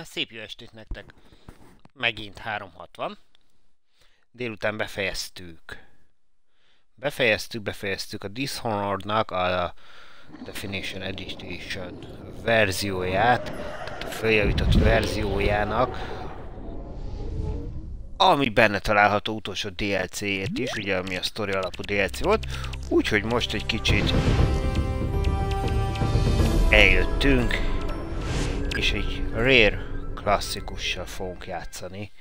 Na, szép jó estét nektek! Megint 360. Délután befejeztük a Dishonored-nak a Definition Edition verzióját, tehát a feljavított verziójának, ami benne található utolsó DLC-ét is, ugye ami a sztori alapú DLC volt, úgyhogy most egy kicsit eljöttünk, és egy rare klasszikussal fogunk játszani.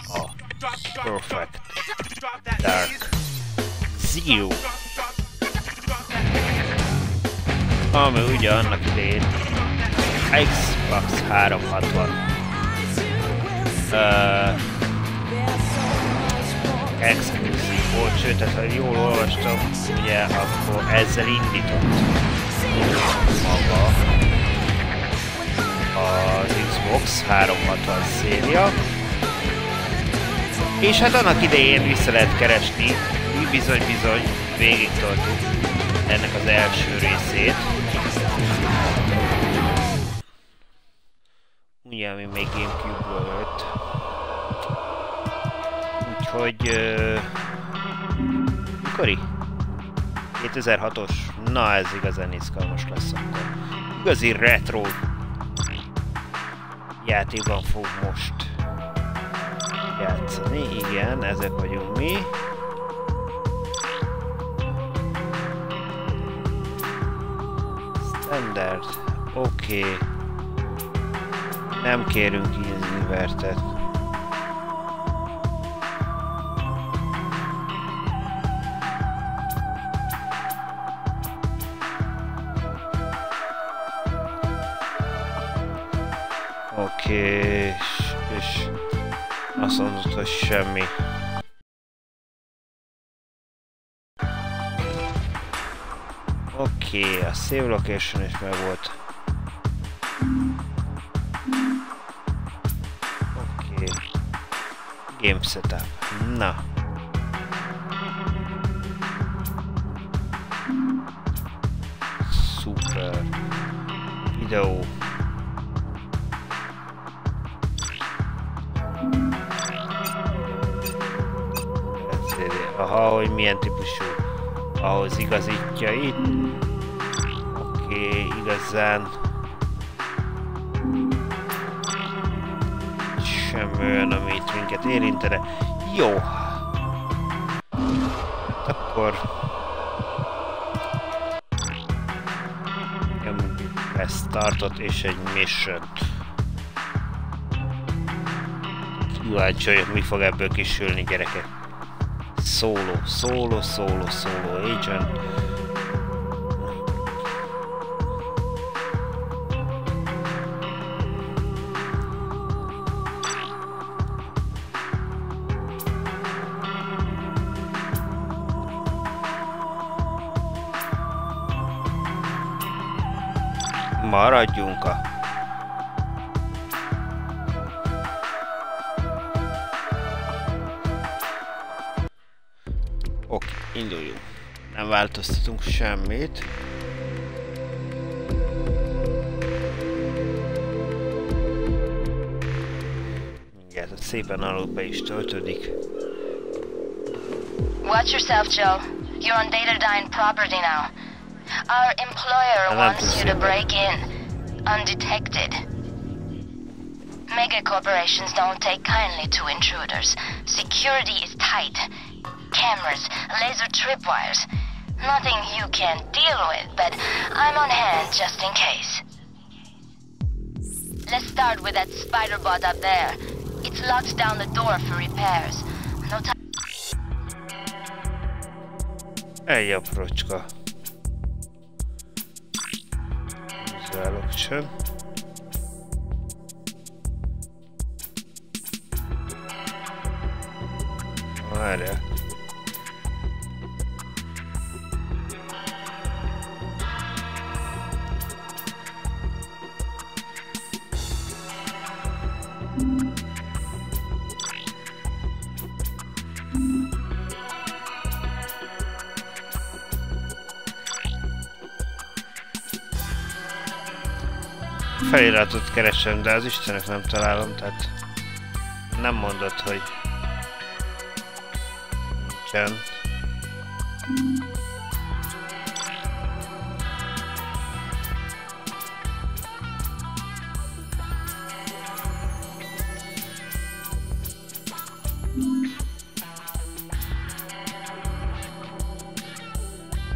A Perfect Dark Zero, ami ugye annak idején Xbox 360 exclusive volt, sőt, tehát ha jól olvastam, ugye akkor ezzel indított maga az Xbox 360 széria. És hát annak idején vissza lehet keresni, bizony végig toltuk ennek az első részét. Ugye, ami még Gamecube-ból jött. Úgyhogy... mikori? 2006-os. Na, ez igazán izgalmas lesz akkor. Igazi retro játékban fog most játszani. Igen, ezek vagyunk mi. Standard. Oké. Nem kérünk invertet. Oké, és azt mondod, hogy semmi. Oké, a save location is meg volt. Oké. Game setup. Na. Szuper. Videó. Aha, hogy milyen típusú, ahhoz igazítja itt. Oké, igazán semmi olyan, ami itt minket érintene. Jó. Akkor ezt tartott és egy mission. Kíváncsi vagyok, mi fog ebből kisülni, gyerekek. Solo agent. Maradjunk a... Oké, induljunk. Nem változtatunk semmit. Mindjárt szépen alul be is töltődik. Watch yourself, Joe. You're on Datadyne property now. Our employer wants you to break in, undetected. Mega corporations don't take kindly to intruders. Security is tight. Cameras, laser tripwires. Nothing you can't deal with, but I'm on hand just in case. Let's start with that spider bot up there. It's locked down the door for repairs. No time. Egy aprócska. Visual option. Várjál. Feliratot keresem, de az Istenek nem találom, tehát nem mondod, hogy nincsen.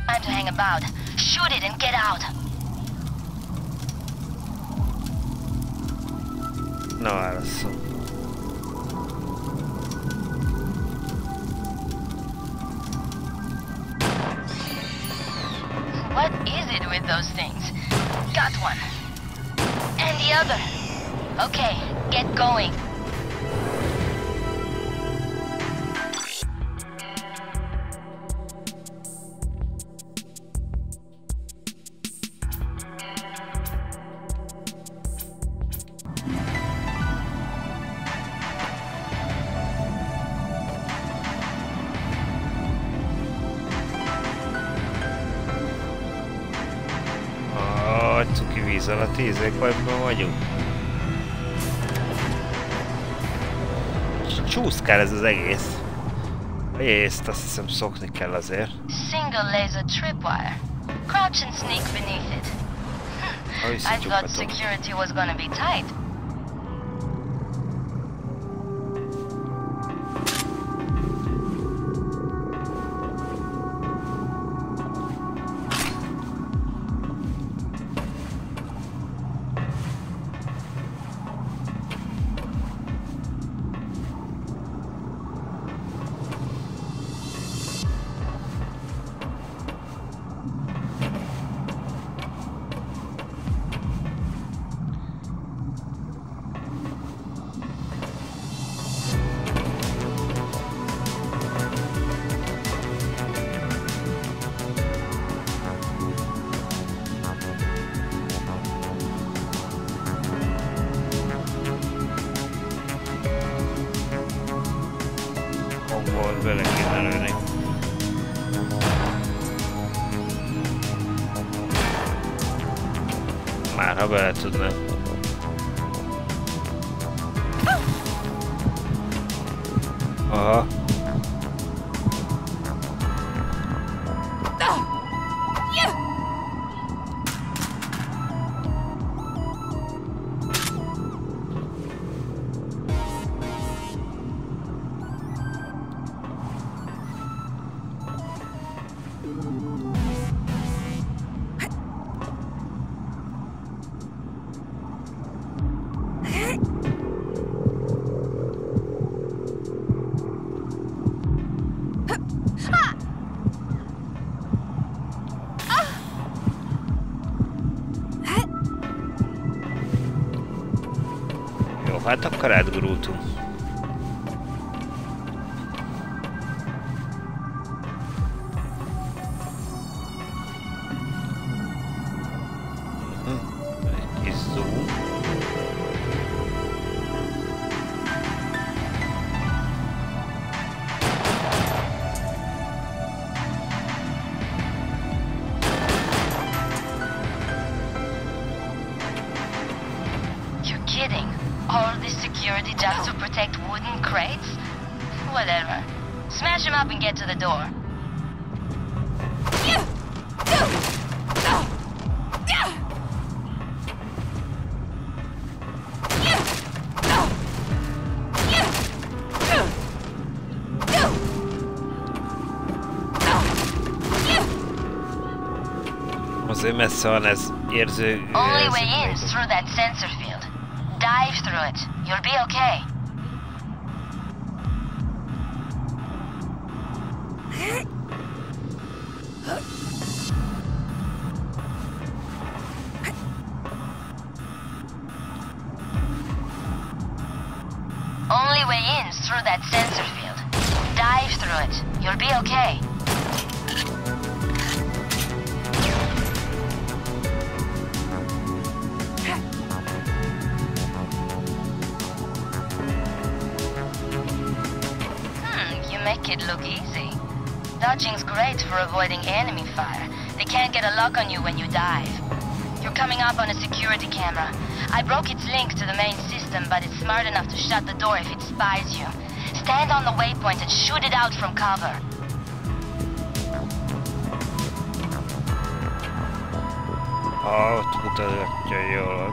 Time to hang about. Shoot it and get out. Na, válasszom. What is it with those things? Got one. And the other. Okay, get going. Cuki víz alatt ízékbajban vagyunk. Csúszkál ez az egész. Ezt azt hiszem szokni kell azért. Single laser tripwire. Crouch and sneak beneath it. I thought security was gonna be tight. Vele kéne lőni. Már ha bele tudnám. Aha. Hát akkor átgurultunk. Egy kis zoom. You're kidding. All this security just to protect wooden crates? Whatever. Smash him up and get to the door. Azért messze van ez érző... Only way in is through that sensor field. Dive through it. You'll be okay. Only way in is through that sensor field. Dive through it. You'll be okay. Make it look easy. Dodging's great for avoiding enemy fire. They can't get a lock on you when you dive. You're coming up on a security camera. I broke its link to the main system, but it's smart enough to shut the door if it spies you. Stand on the waypoint and shoot it out from cover. Ott mutatja jól.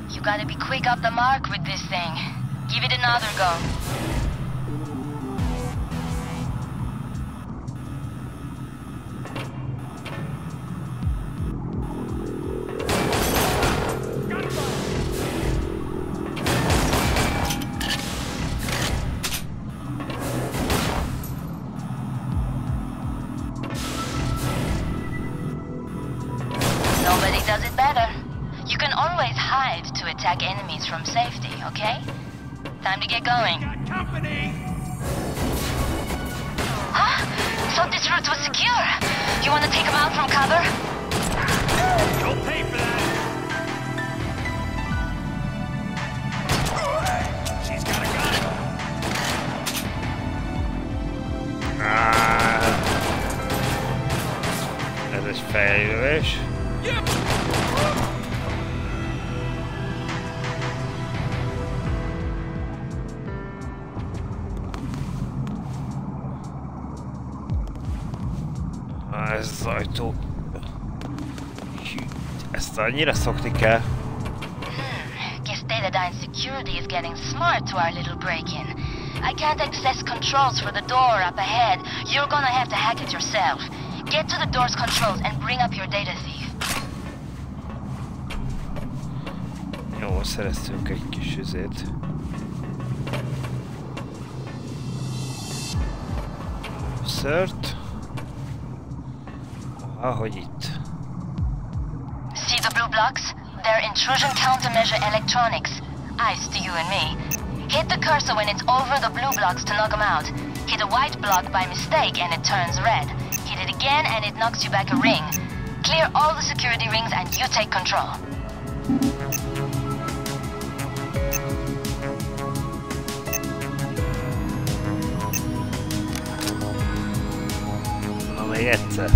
You gotta be quick up the mark with this thing. Give it another go. Nobody does it better. You can always hide to attack enemies from safety, okay? Time to get going. Got company! Huh? Thought this route was secure. You want to take them out from cover? You'll pay for that! She's got a gun! Ez egy fejlődés. Yep! Ez az ajtó. Ezt annyira szokni kell. Guess Datadyne's security is getting smart to our little break-in. I can't access controls for the door up ahead. You're gonna have to hack it yourself. Get to the door's controls and bring up your data thief. Jó, szereztünk egy kis üzét. Szört. Ahogy itt. See the blue blocks? They're intrusion countermeasure electronics. Eyes to you and me. Hit the cursor when it's over the blue blocks to knock them out. Hit a white block by mistake and it turns red. Hit it again and it knocks you back a ring. Clear all the security rings and you take control. Na, még egyszer.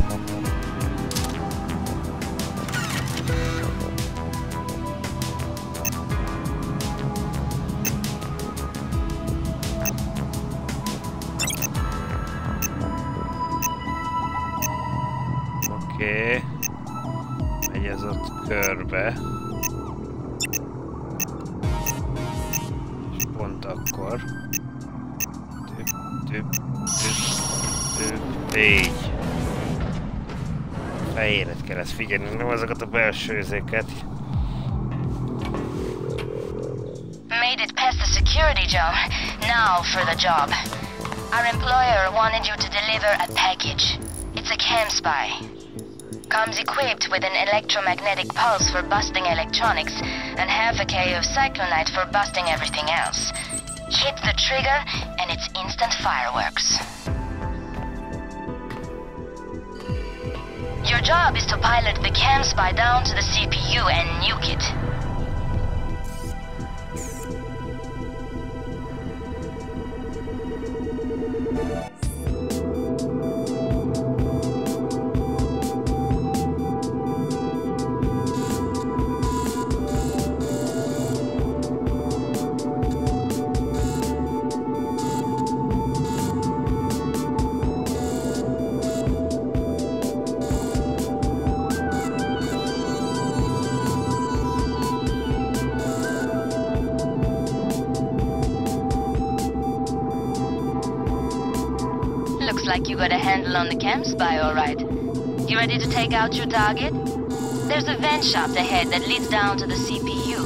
Oké. Megy ez ott körbe. És pont akkor. Így. Fejéret kell ezt figyelni, nem azokat a belső izéket. Made it past the security, Joe. Now for the job. Our employer wanted you to deliver a package. It's a cam spy. Comes equipped with an electromagnetic pulse for busting electronics and half a K of cyclonite for busting everything else. Hit the trigger and it's instant fireworks. Your job is to pilot the cam spy down to the CPU and nuke it. Looks like you got a handle on the cam spy, all right. You ready to take out your target? There's a vent shaft ahead that leads down to the CPU.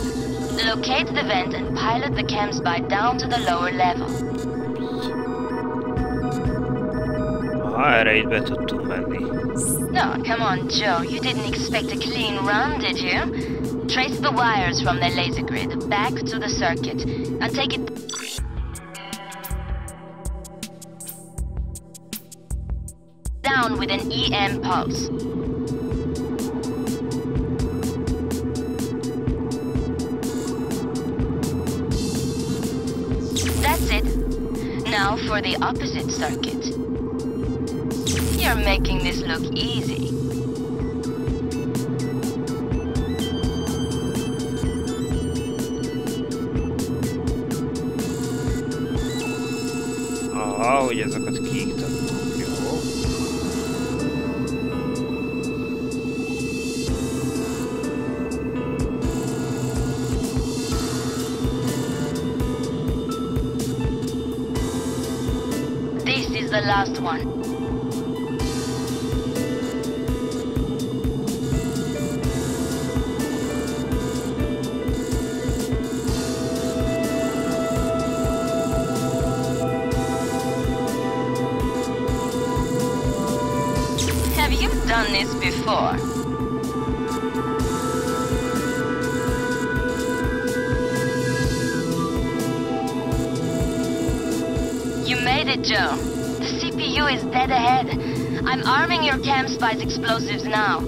Locate the vent and pilot the cam spy down to the lower level. Aha, erre itt be tudtunk menni. No, come on, Joe. You didn't expect a clean run, did you? Trace the wires from the laser grid back to the circuit and take it down with an EM pulse. That's it. Now for the opposite circuit. You're making this look easy. Aha, hogy ezeket kiiktattuk, jó. This is the last one. Have you done this before? You made it, Joe. The CPU is dead ahead. I'm arming your cam spies explosives now.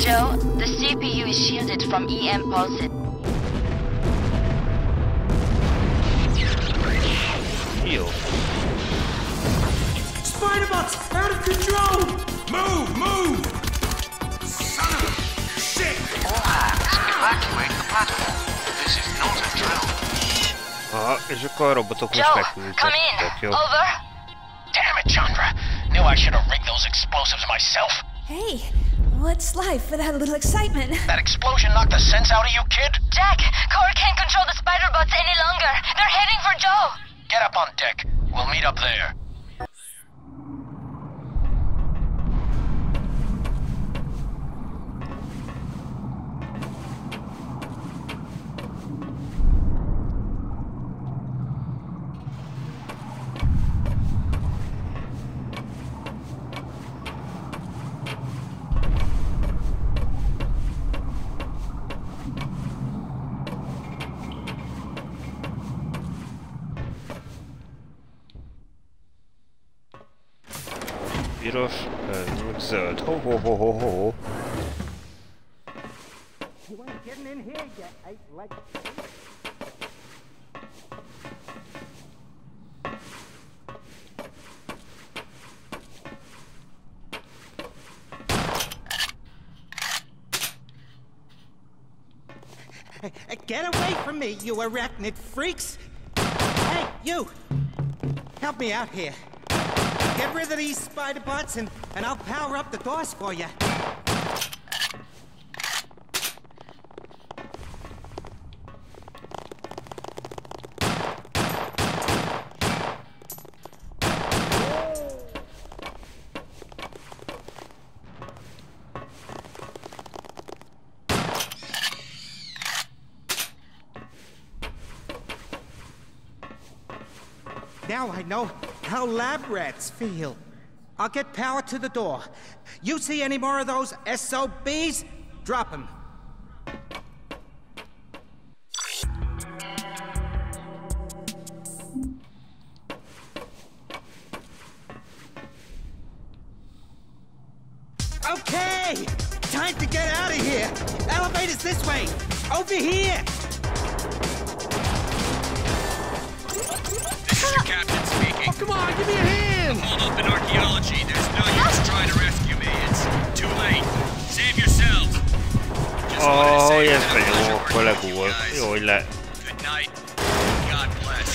Joe, the CPU is shielded from EM pulses. Jó. Spider-Bots! Out of control! Move! Move! Son of a shit! All hands, evacuate the platform. This is not a drill. Aha, és akkor a robotok most Joe, megküldtek. come in. Tök jó. Over. Damn it, Chandra. Knew I should have rigged those explosives myself. Hey, what's life without a little excitement? That explosion knocked the sense out of you, kid? Jack, Core can't control the Spider-Bots any longer. They're heading for Joe. Get up on deck. We'll meet up there. Piros, zöld. Ho ho ho ho ho. You ain't getting in here yet, ain't like... Get away from me, you arachnid freaks! Hey, you! Help me out here. Get rid of these spider bots and I'll power up the doors for you. Now I know how lab rats feel. I'll get power to the door. You see any more of those SOBs? Drop them. Okay! Time to get out of here! Elevators this way! Over here! This is your captain speaking. Oh, come on, give me a hand! Hold up in archaeology. There's no use trying to rescue me. It's too late. Save yourselves. Just wanted to say Yes, it's been a pleasure jó, working with you legúl. guys. Jó, hogy le... Good night. God bless.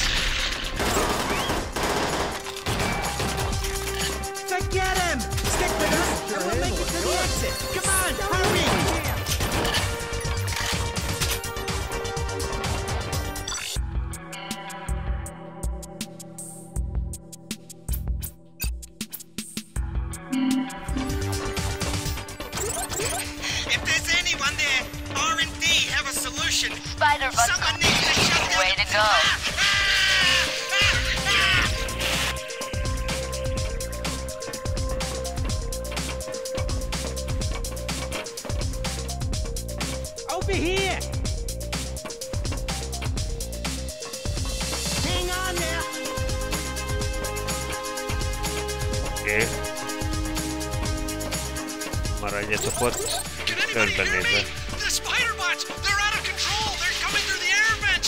Forget him! Stick with us and we'll make it to the exit! Come on, hurry! If there's anyone there, R&D have a solution. Spider-Bots Someone needs to shut down way to go. Over here! Hang on there! Oké. Maradjatok ott, körben nézve. The spider bots! They're out of control! They're coming through the air vents!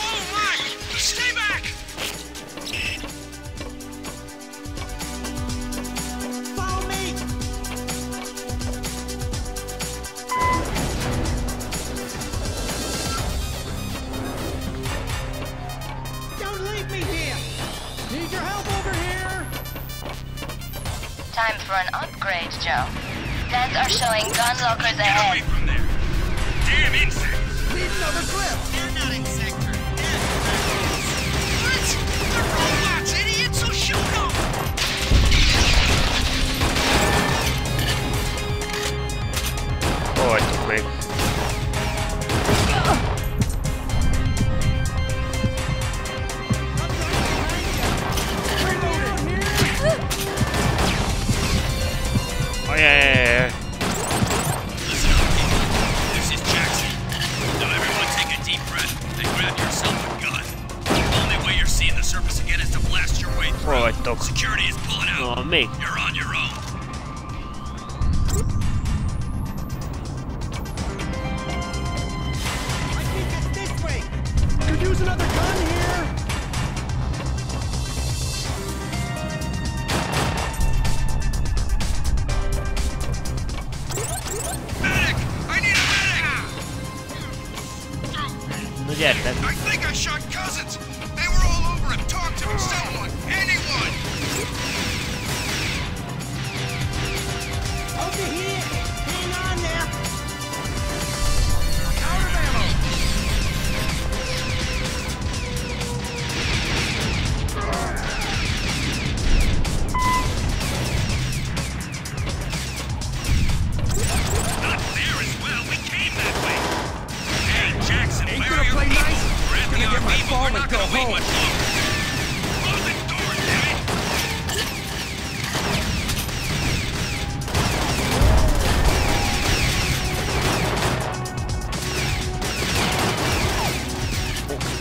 Oh my! Stay back! Follow me! Don't leave me here! Need your help over here! Time for an upgrade, Joe. Stats are showing gun lockers Get away ahead. from there! Damn insects! Need another clip! They're not insects. What? They're robots, idiot! So shoot them! Hol vagytok még? Ajajajajaj! Listen up, people. This is Jackson. Now everyone take a deep breath and grab yourself a gun. The only way you're seeing the surface again is to blast your way Hol through. vagytok? Security is pulling out. No, még. You're on your own. I think it's this way! Could use another gun here! Medic! I need a medic! Na gyertek! I think I shot Cousins. They were all over him. Talk to him. Someone. Anyone. Over here! Hang on there! Out of ammo! Not there as well. We came that way. Hey, Jackson, Ain't where gonna are your play people? nice. We're at the Gonna get my RV, but phone we're and not go gonna wait home. much longer. Close the door, damn it!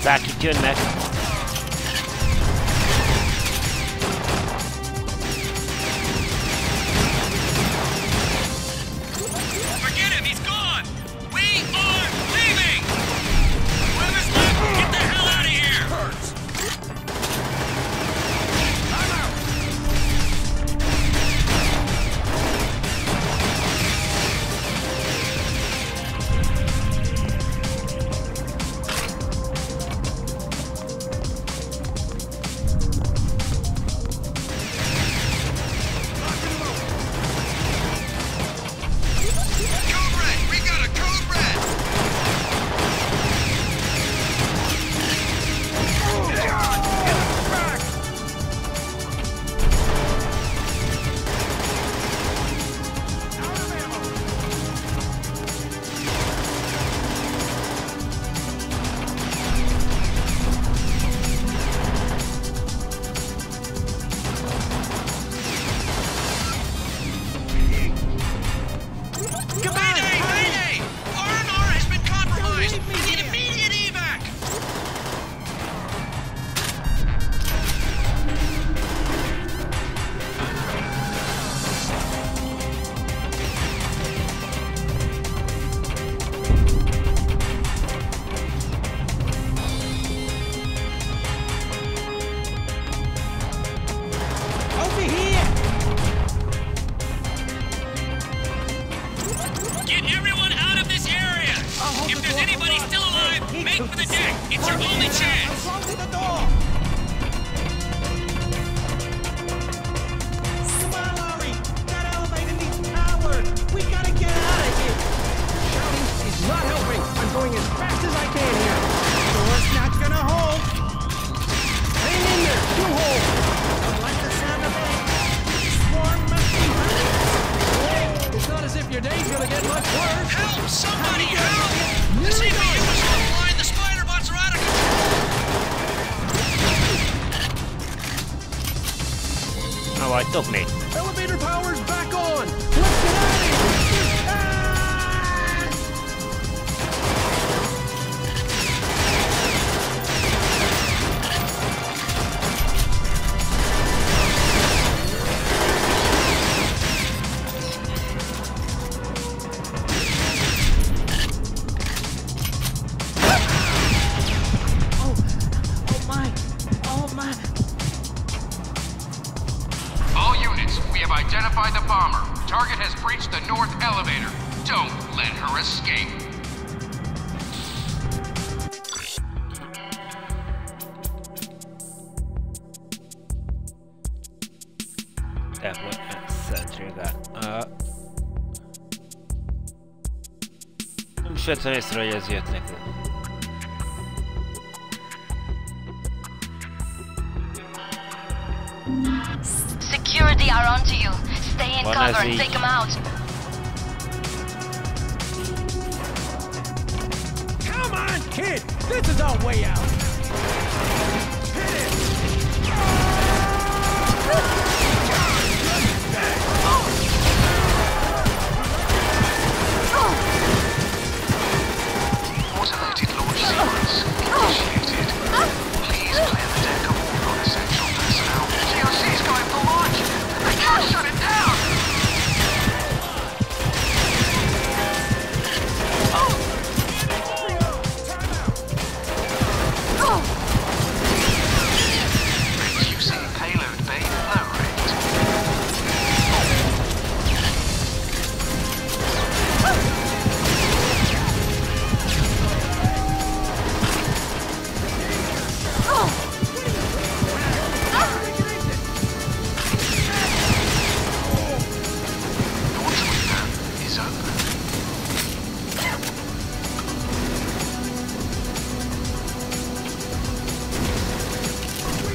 Szák itt jönnek! Forget him, he's gone! We are leaving! Whoever's left, get the hell out of here! I'm out! Code Red! We got a Code Red! Mayday! Mayday! R&R has been compromised! We need immediate evac! Over here! Get everyone out of this area! hold If the there's door anybody for still us. alive, Hey, make for the deck! It's your I'll only I'll chance! close the door! Come on, Laurie! That elevator needs power! We gotta get out of here! Shouting is not helping! I'm going as fast as I can here! Door's not gonna hold! Hang in there! You hold! Don't like the sound of that! Swarm must be hurt! It's not as if your day's gonna get much worse! Help! Somebody help! The CPU is offline! The spider bots are out of control! Na vagytok még? Elevator power's back on! Let's get out of here! Ah! have identified the bomber. Target has breached the north elevator. Don't let her escape. That was nem is vettem észre, hogy ez jött nekünk. Security are onto you. Stay in cover and take them out. Come on, kid! This is our way out! Hit it! Automated launch sequence initiated. Please clear the deck of all non-essential personnel. GRC's going for launch! They can't shut it down! Reducing payload bay flow rate.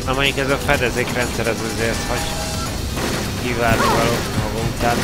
Na mondjuk ez a fedezékrendszer az azért, hogy kiválni való maga után.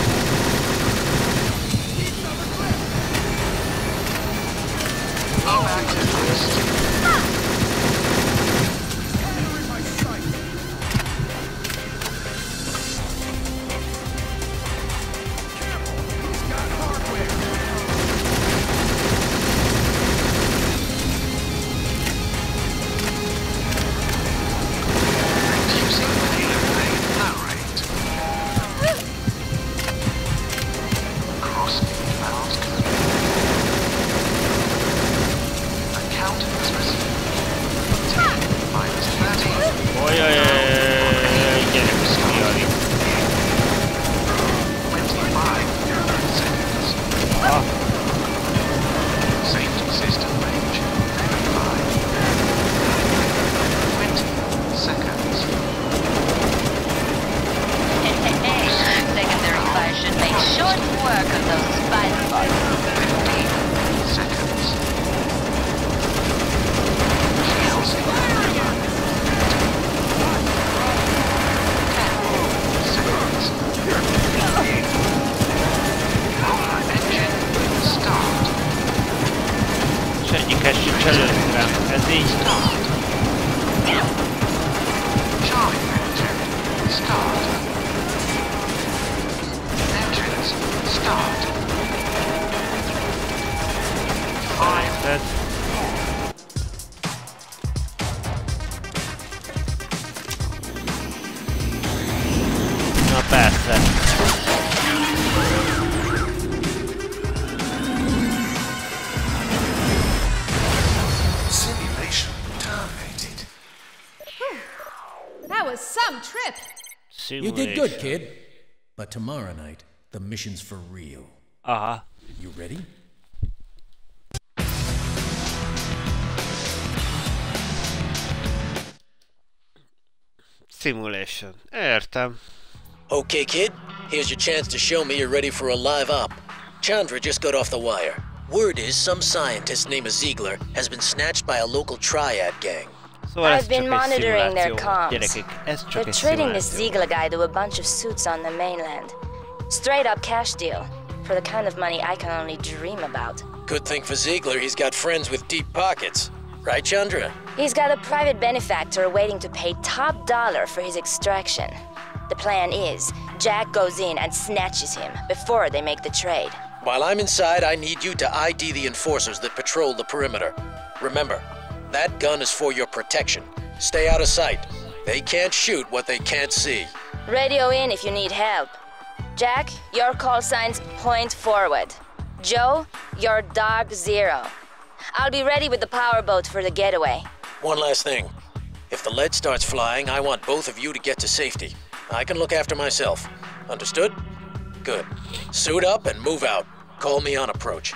You did good, kid. But tomorrow night, the mission's for real. You ready? Simulation. Értem. Okay, kid. Here's your chance to show me you're ready for a live op. Chandra just got off the wire. Word is some scientist named Ziegler has been snatched by a local triad gang. I've been monitoring their comms. They're trading this Ziegler guy to a bunch of suits on the mainland. Straight up cash deal. For the kind of money I can only dream about. Good thing for Ziegler, he's got friends with deep pockets. Right, Chandra? He's got a private benefactor waiting to pay top dollar for his extraction. The plan is, Jack goes in and snatches him before they make the trade. While I'm inside, I need you to ID the enforcers that patrol the perimeter. Remember, that gun is for your protection. Stay out of sight. They can't shoot what they can't see. Radio in if you need help. Jack, your call sign's point forward. Joe, your Dark Zero. I'll be ready with the powerboat for the getaway. One last thing. If the lead starts flying, I want both of you to get to safety. I can look after myself. Understood? Good. Suit up and move out. Call me on approach.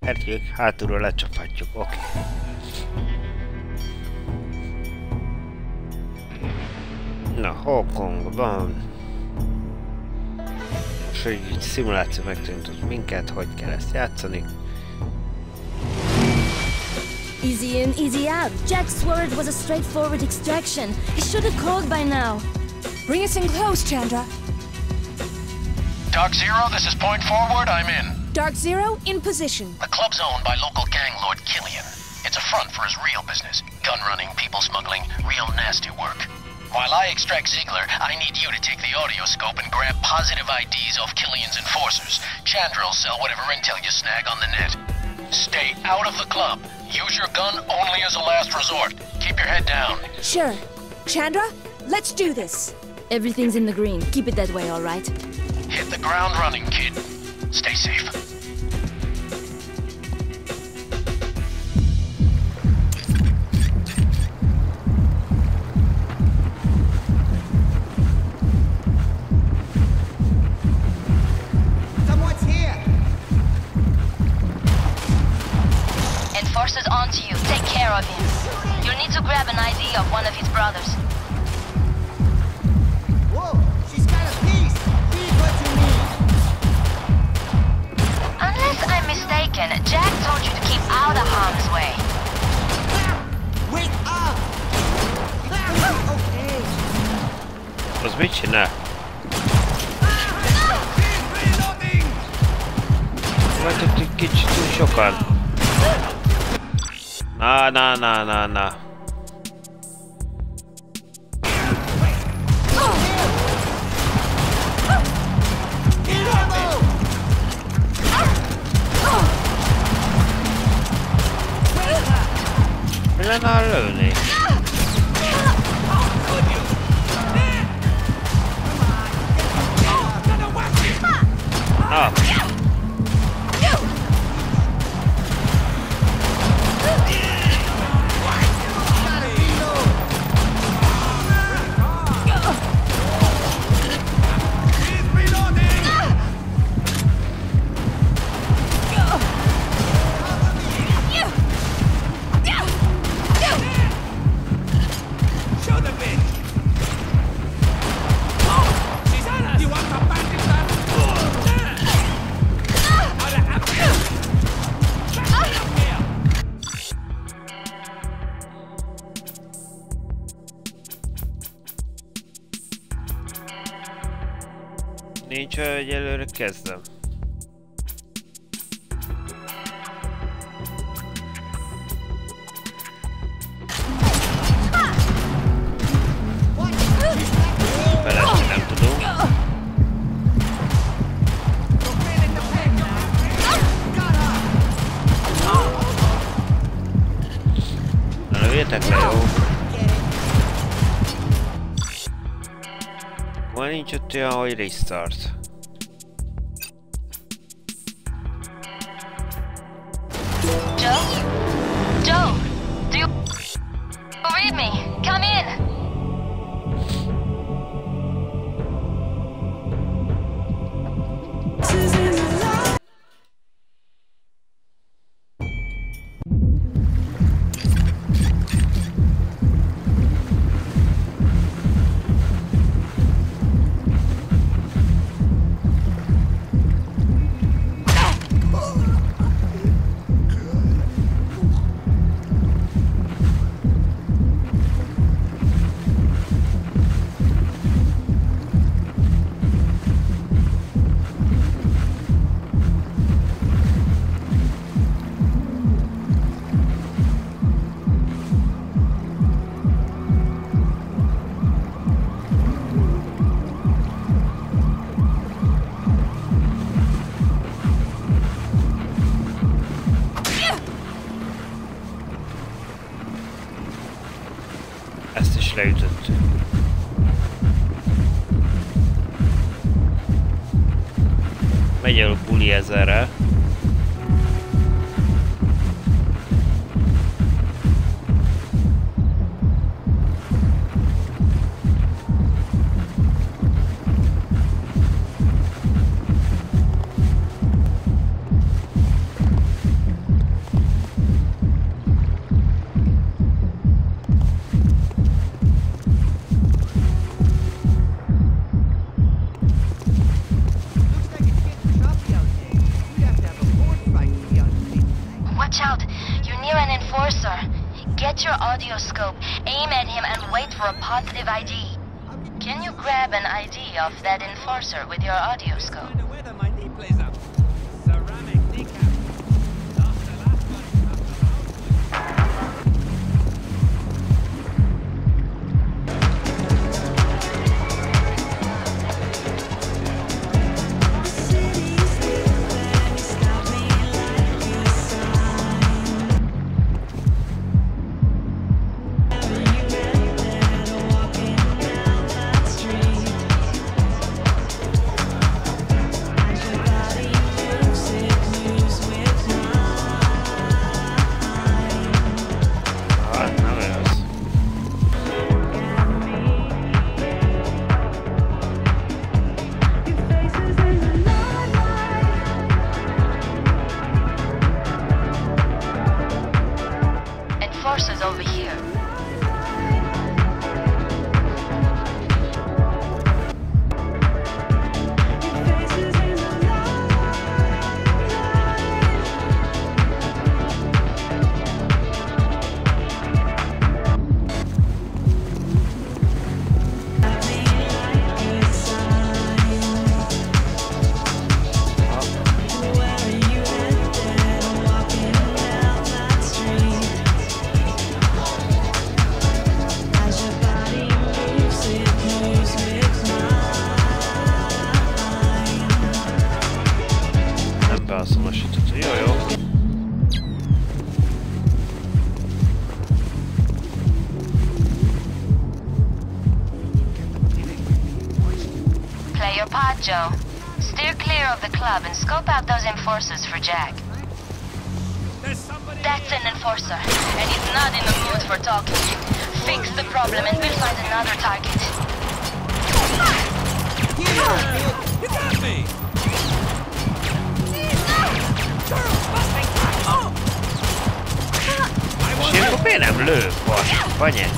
Erjük, hátulról lecsaphatjuk, oké. Na, Hongkongban. És hogy egy szimuláció megtanított minket, hogy kell ezt játszani. Easy in, easy out. Jack's word was a straightforward extraction. He should have called by now. Bring us in close, Chandra. Dark Zero, this is point forward, I'm in. Dark Zero, in position. The club's owned by local gang lord Killian. It's a front for his real business. Gun running, people smuggling, real nasty work. While I extract Ziegler, I need you to take the audio scope and grab positive IDs off Killian's enforcers. Chandra will sell whatever intel you snag on the net. Stay out of the club. Use your gun only as a last resort. Keep your head down. Sure. Chandra, let's do this. Everything's in the green. Keep it that way, all right? Hit the ground running, kid. Stay safe. Someone's here! Enforcer's onto you. Take care of him. You'll need to grab an ID of one of his brothers. Whoa! She's got a piece! Read what you need! Unless I'm mistaken, Jack told you to keep out of harm's way. Wake up! Okay. Az mit csinál? Vagy ott egy kicsit túl sokan. Na. Mi lenne, ha lőnék? Na. Nincs olyan, hogy előre kezdem. Felesni nem tudunk. Na lövjétek le, jó? Van nincs ott olyan, hogy restart. Joe, do you read me? Come in. megy el a buli ezerrel. Aim at him and wait for a positive ID. Can you grab an ID of that enforcer with your audio scope? Joe. Steer clear of the club and scope out those enforcers for Jack. That's an enforcer, and he's not in the mood for talking. Fix the problem and we'll find another target. You got me! Siempre pena bleu, coño.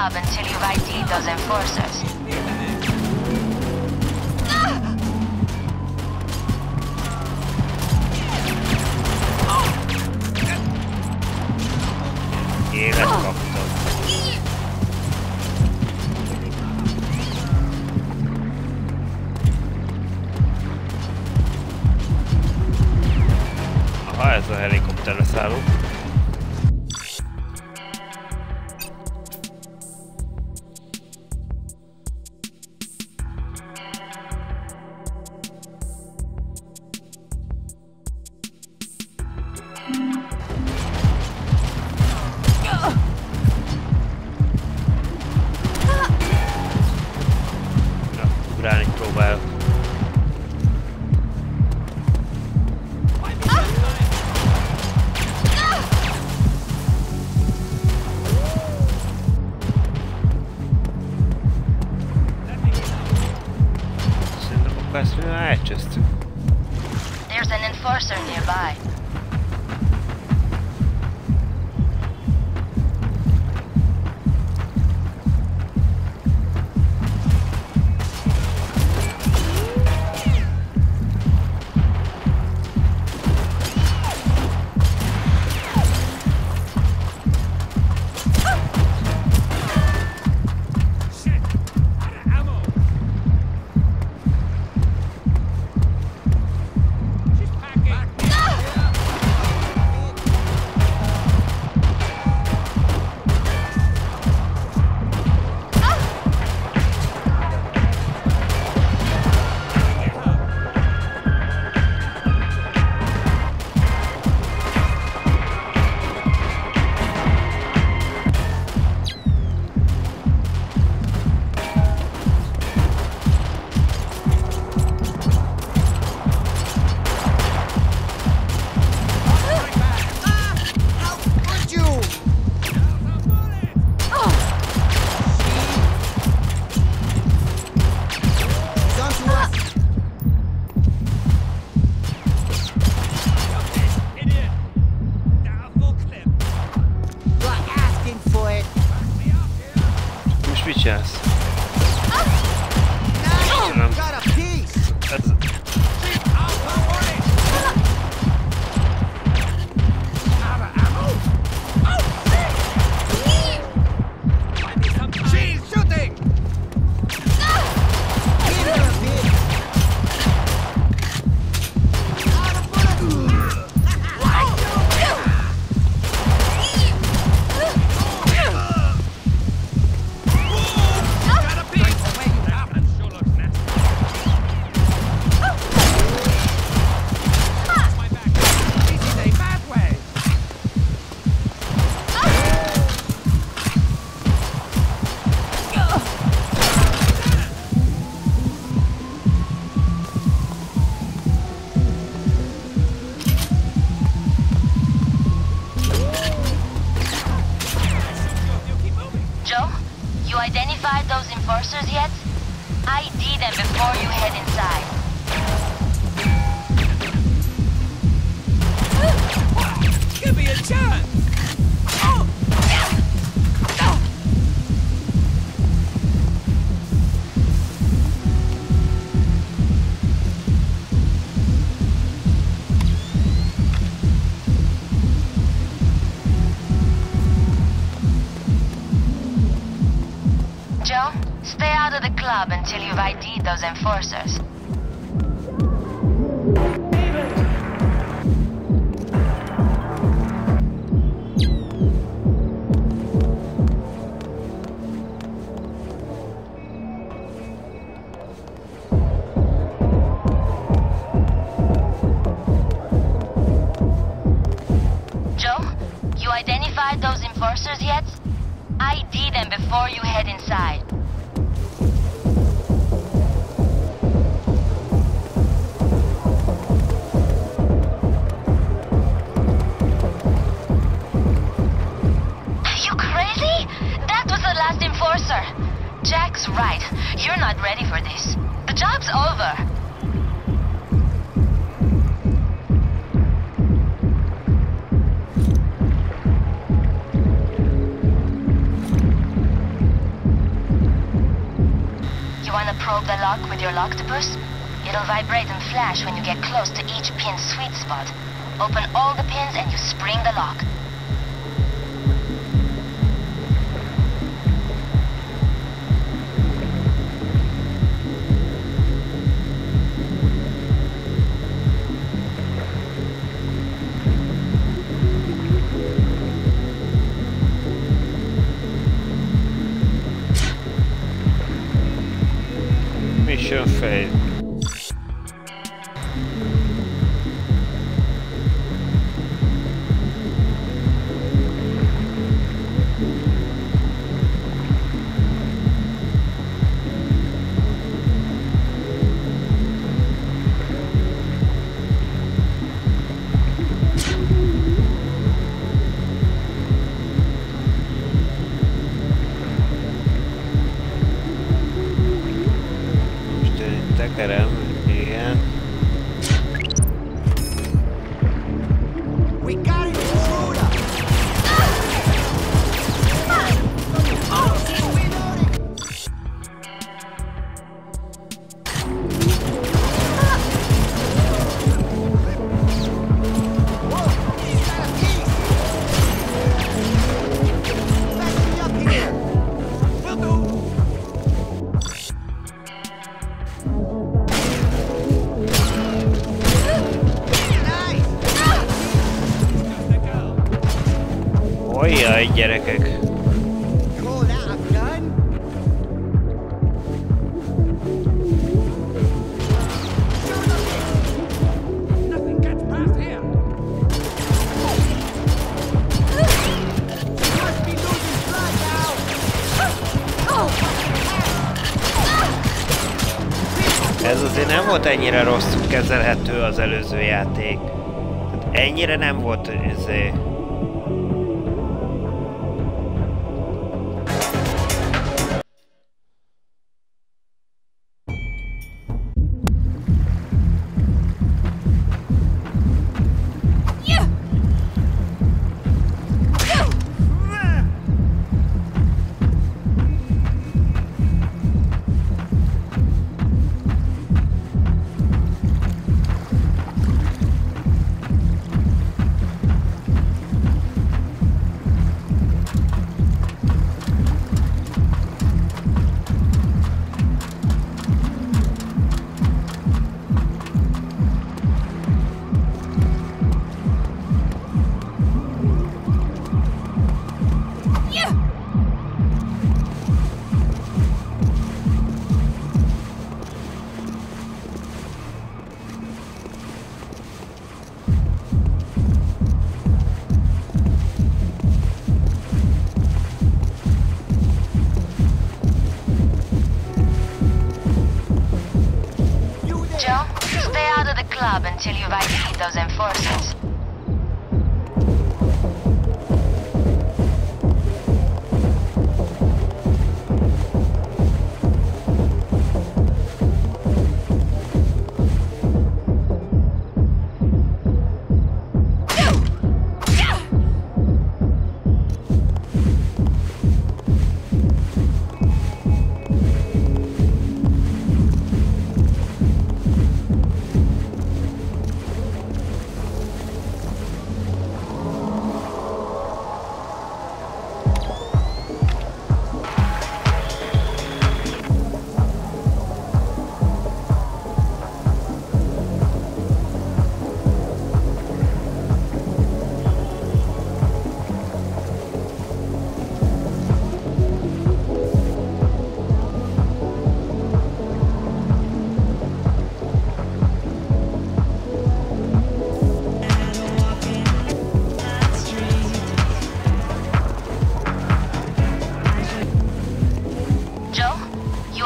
Until you've ID'd those enforcers. Élet kaptam. Aha, ez a helikopterre szálló. Ugrálni próbálok. akarsz, mivel elcsöztük? There's an enforcer nearby. Those enforcers yet? ID them before you head inside. Give me a chance! Joe, stay out of the club until you've ID'd those enforcers. Joe, you identified those enforcers yet? ID them before you head inside. Are you crazy? That was the last enforcer. Jack's right. You're not ready for this. The job's over. Probe the lock with your octopus. It'll vibrate and flash when you get close to each pin's sweet spot. Open all the pins and you spring the lock. Mission failed. gyerekek. Ez azért nem volt ennyire rosszul kezelhető az előző játék. Tehát ennyire nem volt ezért. Until you've ID'd those enforcers.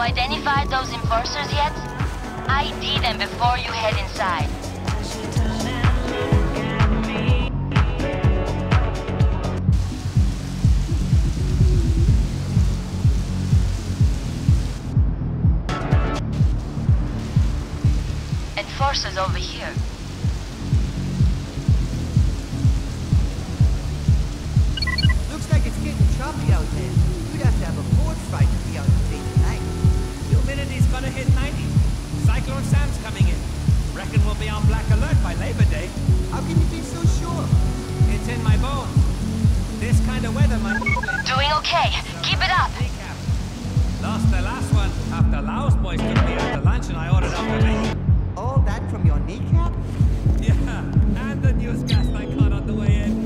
Identified those enforcers yet? ID them before you head inside. Enforcers over here. Looks like it's getting choppy out there. You'd have to have a forge fight to be out the day tonight. Humidity's gonna hit 90. Cyclone Sam's coming in. Reckon we'll be on black alert by Labor Day. How can you be so sure? It's in my bones. This kind of weather might be... Doing okay. Keep it up. Lost the last one after Laos boys took me out to lunch and I ordered up a menu. All that from your kneecap? Yeah, and the newscast I caught on the way in.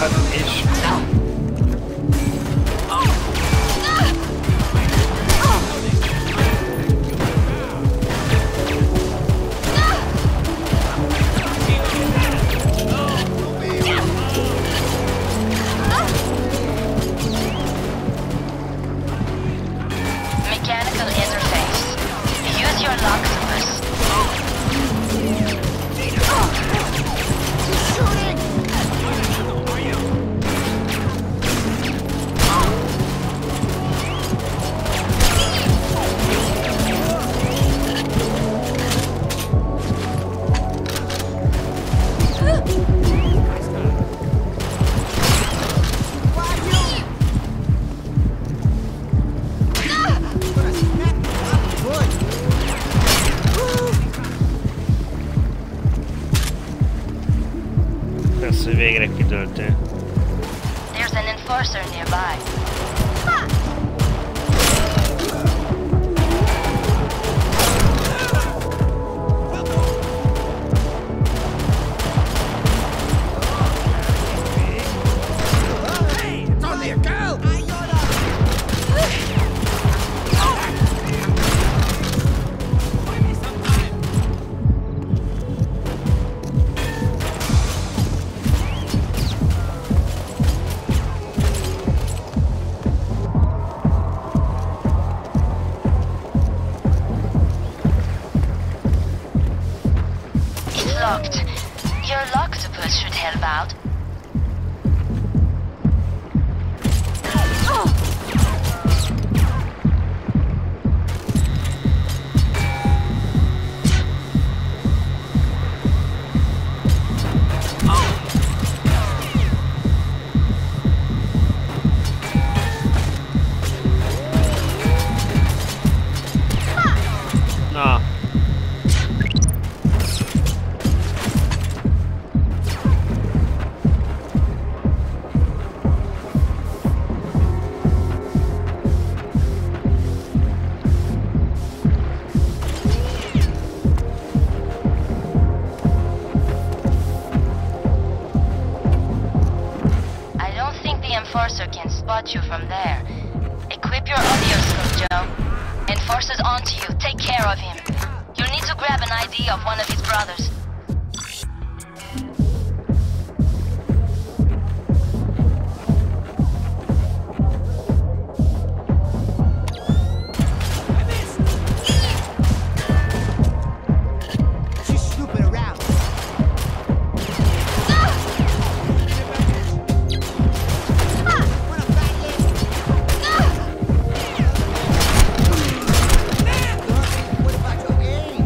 dolgokat, és... Mechanical interface. Use your octopus. Shooting! Persze, hogy végre kidőltél. There's an enforcer nearby. Hey, it's only a girl! It's locked. Your octopus should help out. Na. I don't think the enforcer can spot you from there. Equip your audio scope, Joe. Enforcer's onto you. Take care of him. You'll need to grab an ID of one of his brothers. She's snooping around. What a bad lady. What about your aim?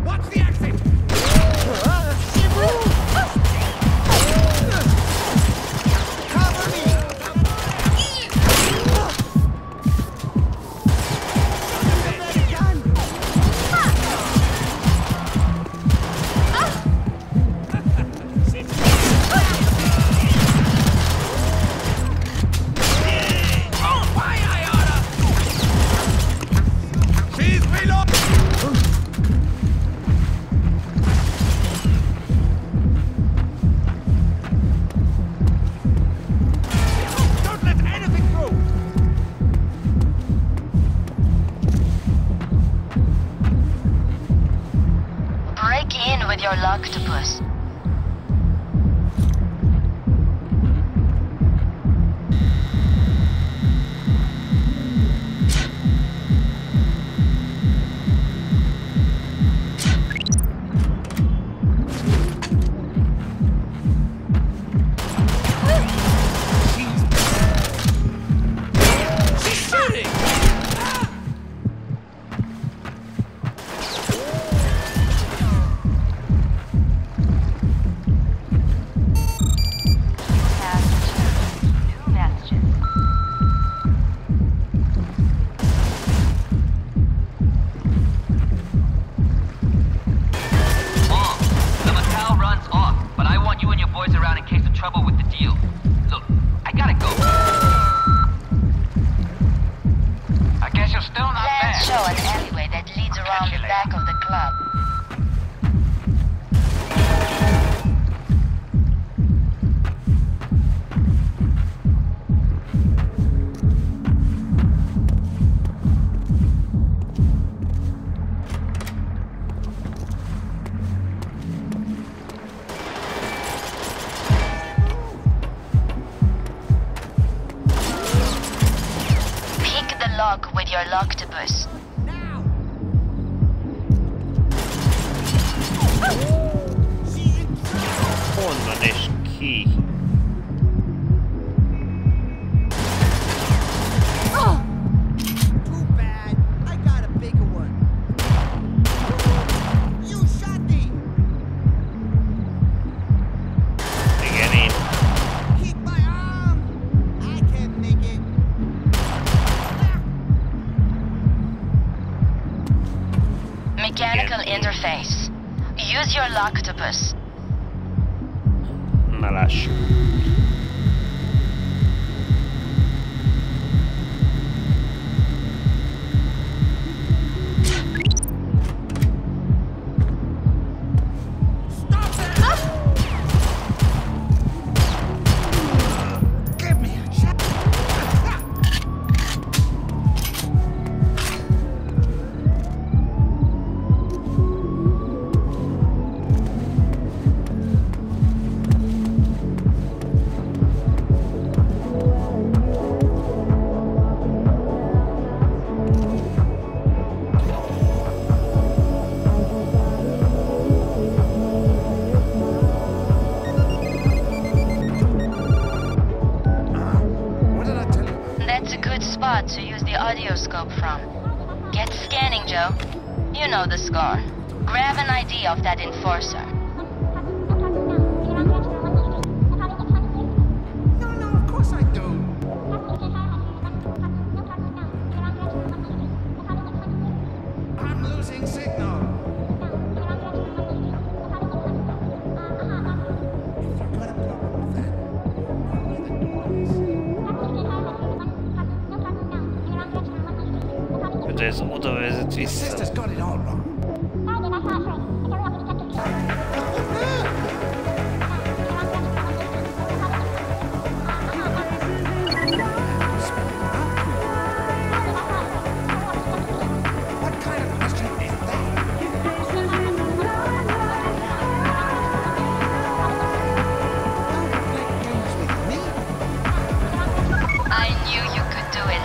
Watch the exit! Cover me! She's below! Don't let anything through! Break in with your octopus. She's shooting! back of the club. With your octopus. Honnan és ki? Too bad. I got a bigger one. You shot me. Igen, én. Keep my arm. I can't make it. Mechanical interface. Use your octopus. Na lássuk. To use the audioscope from. Get scanning, Joe. You know the score. Grab an ID of that enforcer. No, of course I do. I'm losing signal. Ez oda vezet vissza. Sister's got it all wrong. What kind of question is that? Don't play games with me. I knew you could do it.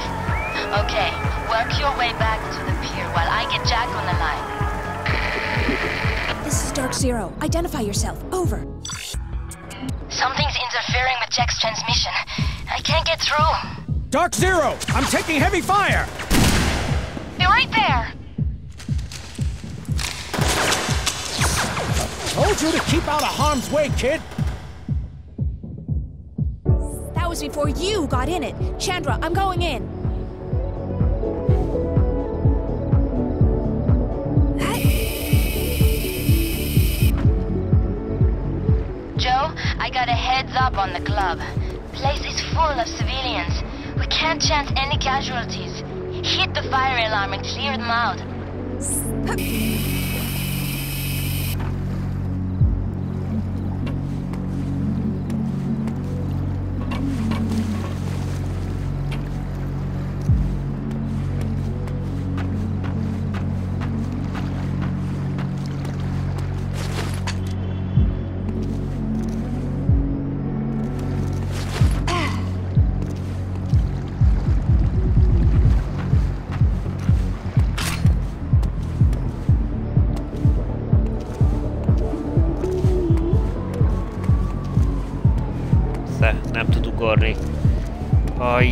Okay. Work your way back to the pier while I get Jack on the line. This is Dark Zero. Identify yourself. Over. Something's interfering with Jack's transmission. I can't get through. Dark Zero! I'm taking heavy fire! Be right there! Told you to keep out of harm's way, kid! That was before you got in it. Chandra, I'm going in. Joe, I got a heads up on the club. Place is full of civilians. We can't chance any casualties. Hit the fire alarm and clear them out. Nem tud ugorni. Aj.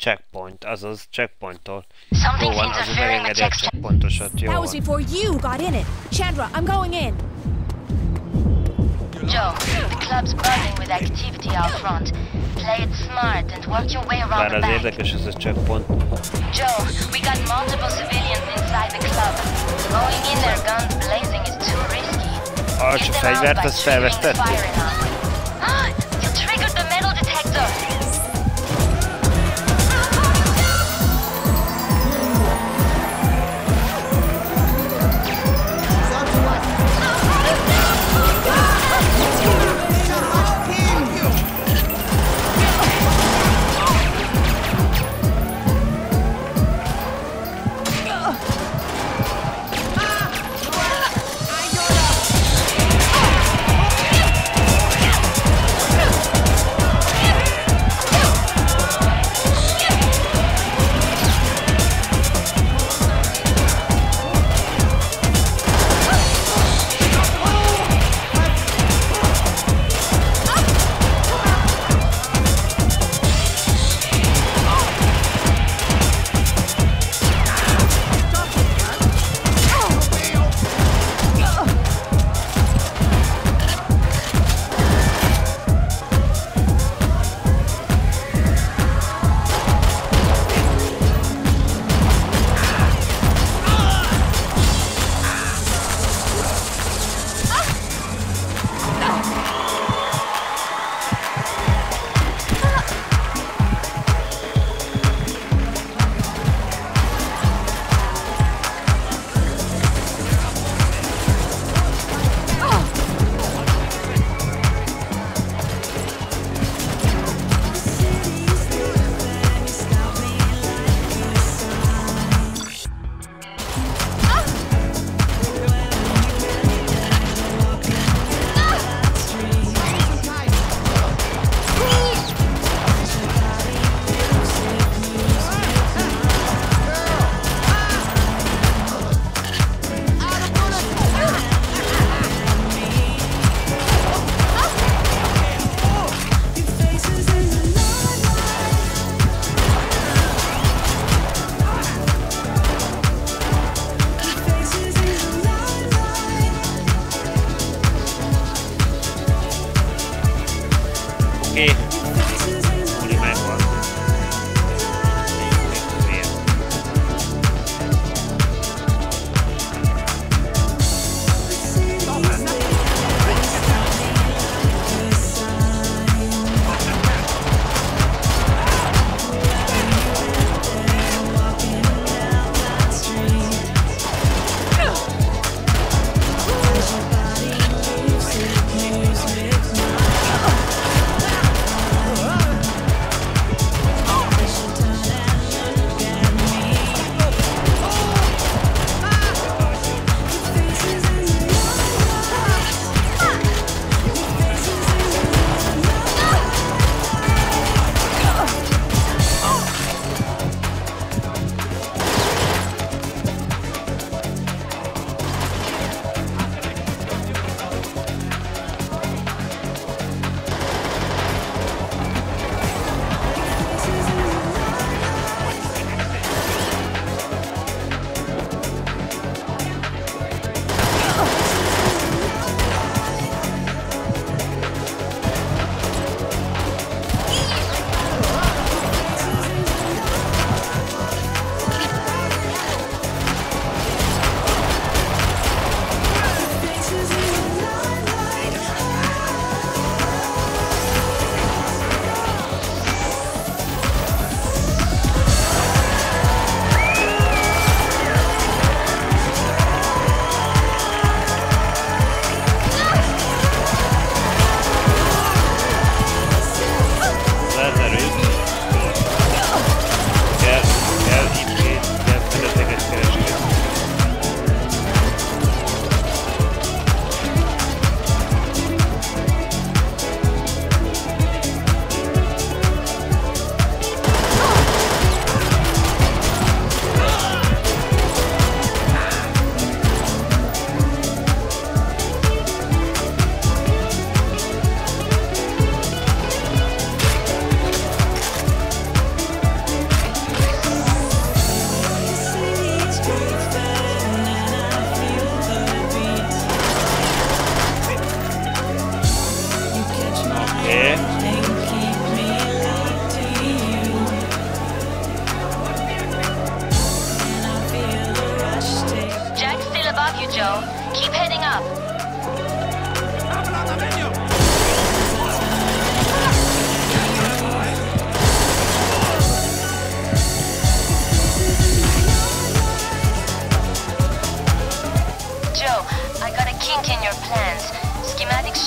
Checkpoint, azaz checkpointtól. Jó van, az megengedi a checkpointosat, jó van. That was before you got in it. Chandra, I'm going in. Joe, the club's buzzing with activity out front. Play it smart and work your way around the Bár az back. érdekes ez a checkpoint. Joe, we got multiple civilians inside the club. Going in there guns blazing is too risky. Alcsú fegyvert, azt felvesztették? You triggered the metal detector!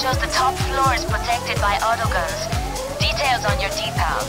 shows the top floor is protected by autoguns. Details on your decal.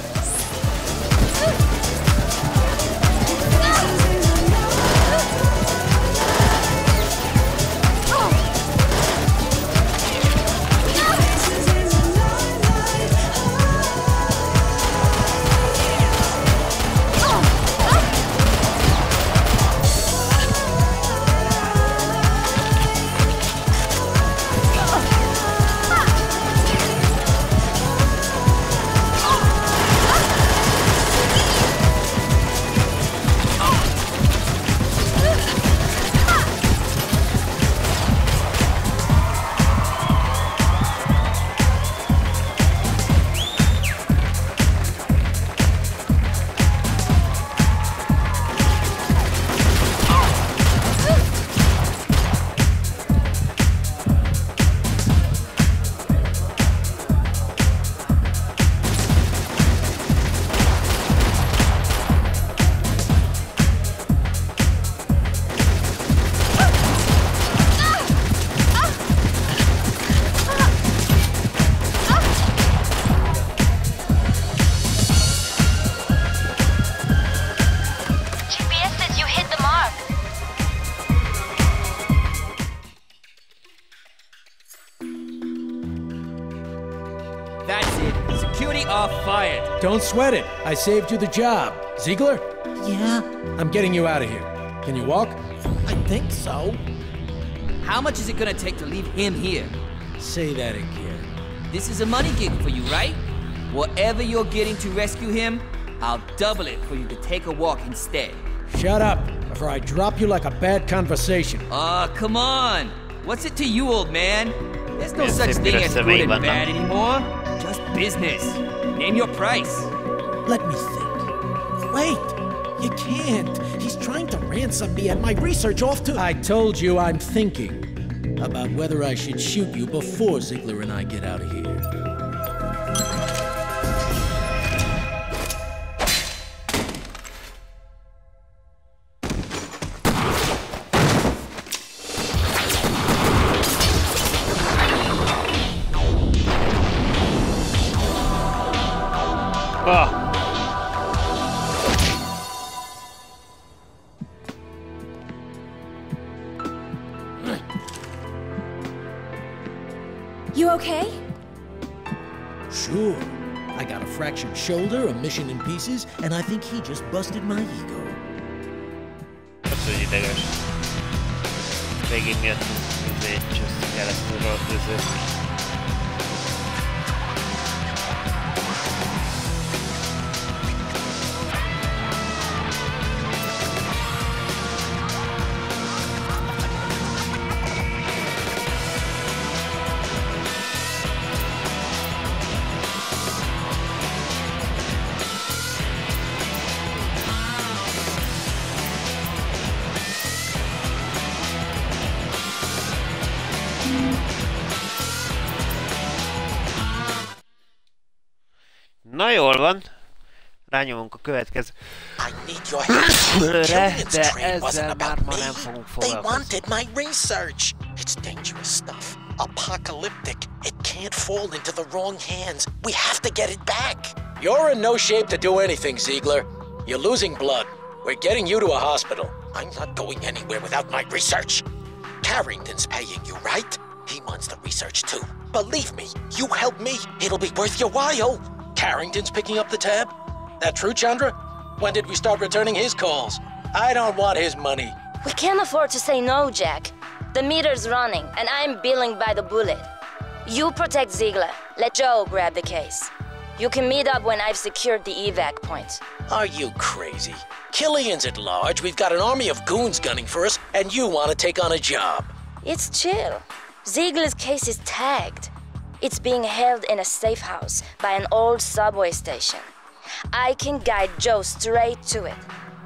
That's it. Security are fired. Don't sweat it. I saved you the job. Ziegler? Yeah? I'm getting you out of here. Can you walk? I think so. How much is it gonna take to leave him here? Say that again. This is a money gig for you, right? Whatever you're getting to rescue him, I'll double it for you to take a walk instead. Shut up, before I drop you like a bad conversation. Aw, come on. What's it to you, old man? There's no such thing as good and bad anymore. Just business. Name your price. Let me think. Wait! You can't. He's trying to ransom me and my research off to... I told you I'm thinking about whether I should shoot you before Ziegler and I get out of here. You okay? Sure. I got a fractured shoulder, a mission in pieces, and I think he just busted my ego. Az, hogy ideges. Végig miattunk csössz keresztül öltöző. Na jól van, rányomunk a következő lőre, de ezzel már ma nem fogunk foglalkozni. It's dangerous stuff. Apocalyptic. It can't fall into the wrong hands. We have to get it back. You're in no shape to do anything, Ziegler. You're losing blood. We're getting you to a hospital. I'm not going anywhere without my research. Carrington's paying you, right? He wants the research too. Believe me, you help me, it'll be worth your while. Carrington's picking up the tab? That true, Chandra? When did we start returning his calls? I don't want his money. We can't afford to say no, Jack. The meter's running, and I'm billing by the bullet. You protect Ziegler. Let Joe grab the case. You can meet up when I've secured the evac point. Are you crazy? Killian's at large, we've got an army of goons gunning for us, and you want to take on a job. It's chill. Ziegler's case is tagged. It's being held in a safe house by an old subway station. I can guide Joe straight to it.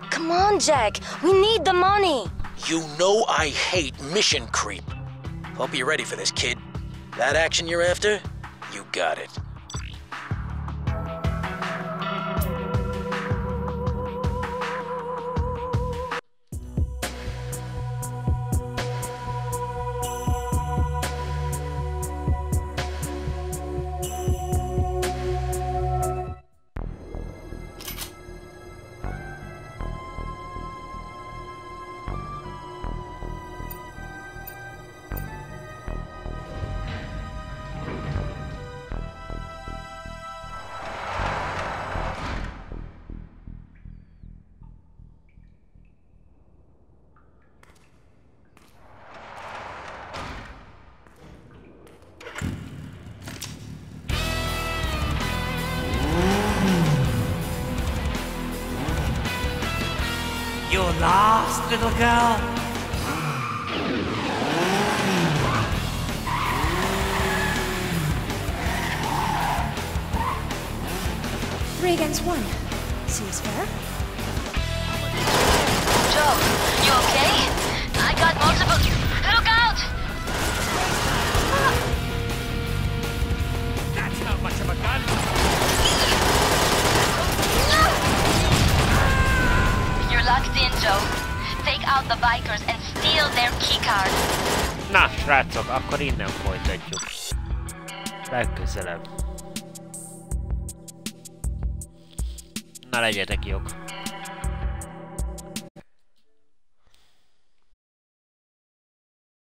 Come on, Jack. We need the money. You know I hate mission creep. Hope you're ready for this, kid. That action you're after? You got it. lost, little girl? 3 against 1. Seems fair. Joe, you okay? I got multiple... Look out! That's not much of a gun. You're locked in, Joe. Take out the bikers and steal their keycard. Na, srácok, akkor innen folytatjuk. Legközelebb. Na, legyetek jók.